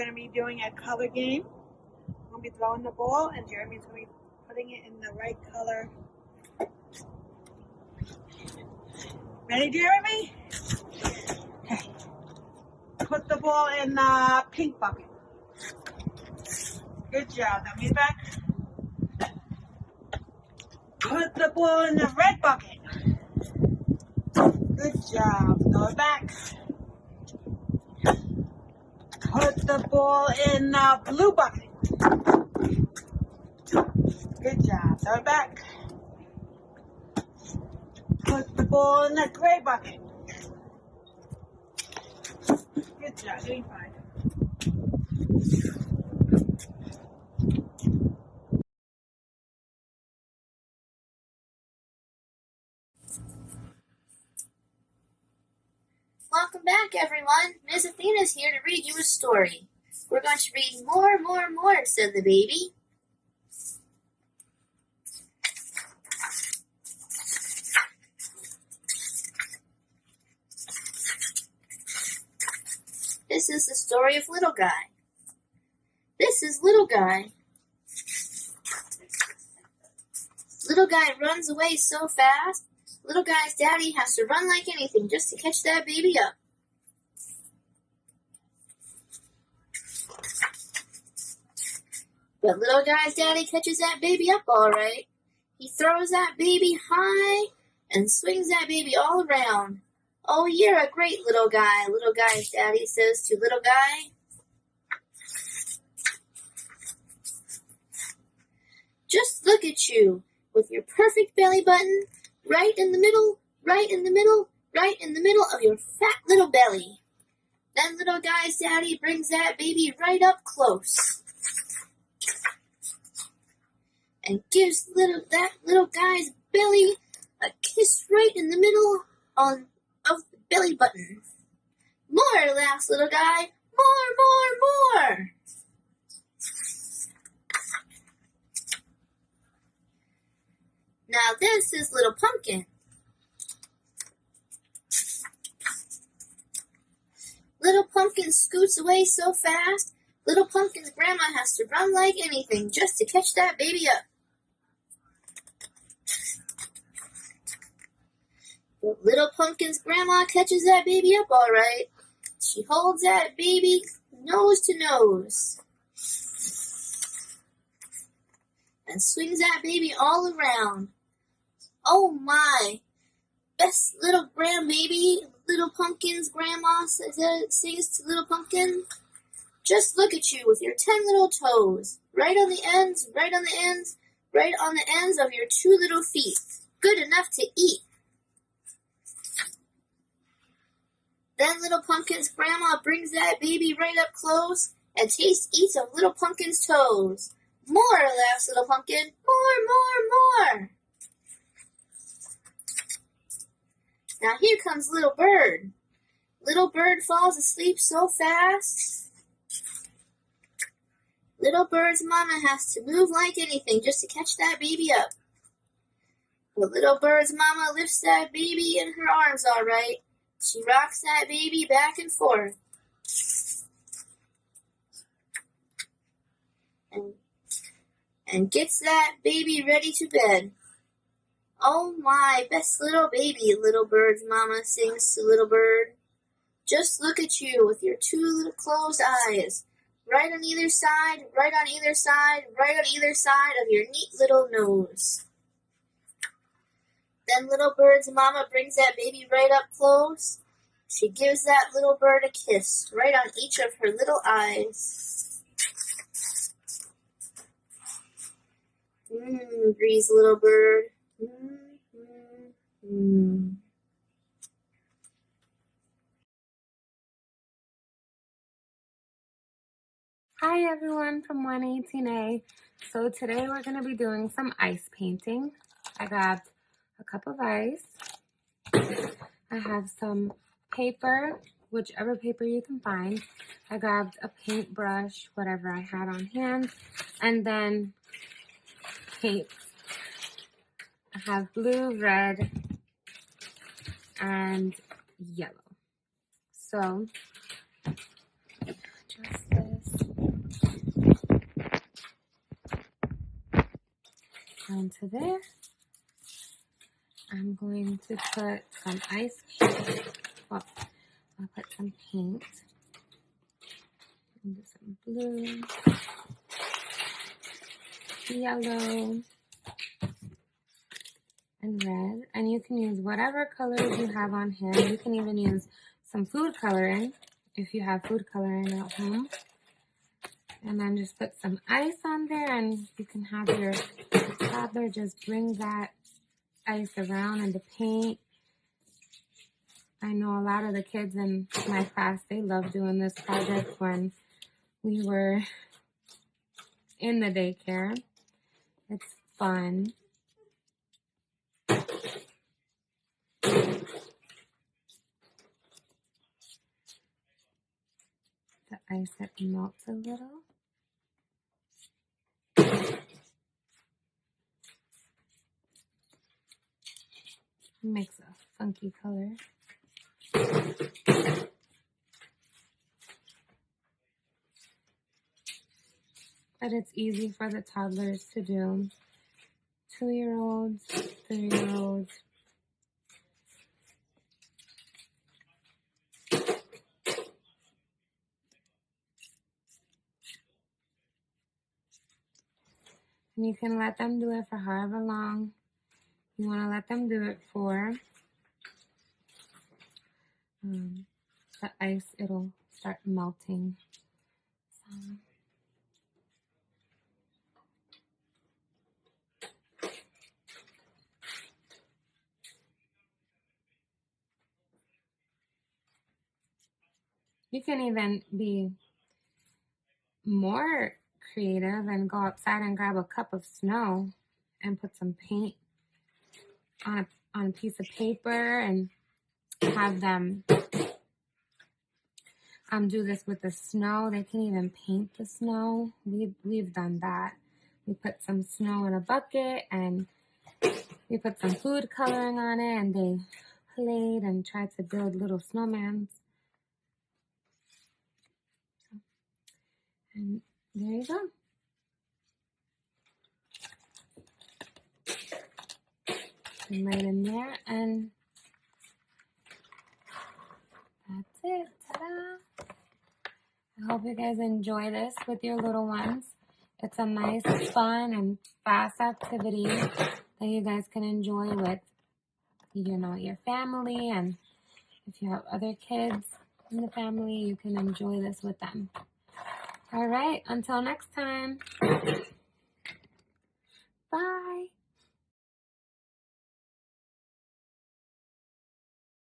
going to be doing a color game. I'm going to be throwing the ball, and Jeremy's going to be putting it in the right color. Ready, Jeremy? Okay. Put the ball in the pink bucket. Good job. Now move back. Put the ball in the red bucket. Good job. Throw it back. Put the ball in the blue bucket. Good job. Throw it back. Put the ball in the gray bucket. Good job. Doing fine. Welcome back, everyone. Ms. Athena is here to read you a story. We're going to read more, said the baby. This is the story of Little Guy. This is Little Guy. Little Guy runs away so fast, Little Guy's daddy has to run like anything just to catch that baby up. But Little Guy's daddy catches that baby up all right. He throws that baby high and swings that baby all around. Oh, you're a great little guy, Little Guy's daddy says to Little Guy. Just look at you, with your perfect belly button, right in the middle of your fat little belly. Then Little Guy's daddy brings that baby right up close and gives that little guy's belly a kiss right in the middle of the belly button. More, laughs Little Guy. More. Now this is Little Pumpkin. Little Pumpkin scoots away so fast, Little Pumpkin's grandma has to run like anything just to catch that baby up. But Little Pumpkin's grandma catches that baby up all right. She holds that baby nose to nose and swings that baby all around. Oh my, best little grandbaby, Little Pumpkin's grandma sings to Little Pumpkin. Just look at you with your 10 little toes, right on the ends of your 2 little feet. Good enough to eat. Then Little Pumpkin's grandma brings that baby right up close and tastes each of Little Pumpkin's toes. More, laughs Little Pumpkin. More. Now here comes Little Bird. Little Bird falls asleep so fast. Little Bird's mama has to move like anything just to catch that baby up. But Little Bird's mama lifts that baby in her arms all right. She rocks that baby back and forth. And gets that baby ready to bed. Oh my, best little baby, Little Bird's mama sings to Little Bird. Just look at you with your 2 little closed eyes, right on either side of your neat little nose. Then Little Bird's mama brings that baby right up close. She gives that little bird a kiss right on each of her little eyes. Breathes Little Bird. Hi everyone from 118A. So today we're going to be doing some ice painting. I grabbed a cup of ice. I have some paper, whichever paper you can find. I grabbed a paintbrush, whatever I had on hand, and then paint. I have blue, red, and yellow. So, adjust this. down to there. I'm going to put some ice paint. Well, I'll put some paint. Do some blue, yellow, and red. And you can use whatever colors you have on hand. You can even use some food coloring if you have food coloring at home. And then just put some ice on there, and you can have your toddler just bring that ice around and the paint. I know a lot of the kids in my class, they love doing this project when we were in the daycare. It's fun. The ice that melts a little. Makes a funky color. But it's easy for the toddlers to do. 2-year-olds, 3-year-olds. And you can let them do it for however long you want to let them do it for. The ice, it'll start melting. You can even be more creative and go outside and grab a cup of snow and put some paint on a piece of paper and have them do this with the snow. They can even paint the snow. We've done that. We put some snow in a bucket and we put some food coloring on it, and they played and tried to build little snowmans. And there you go. And right in there, and that's it. Ta-da! I hope you guys enjoy this with your little ones. It's a nice, fun, and fast activity that you guys can enjoy with, your family. And if you have other kids in the family, you can enjoy this with them. All right, until next time. Bye.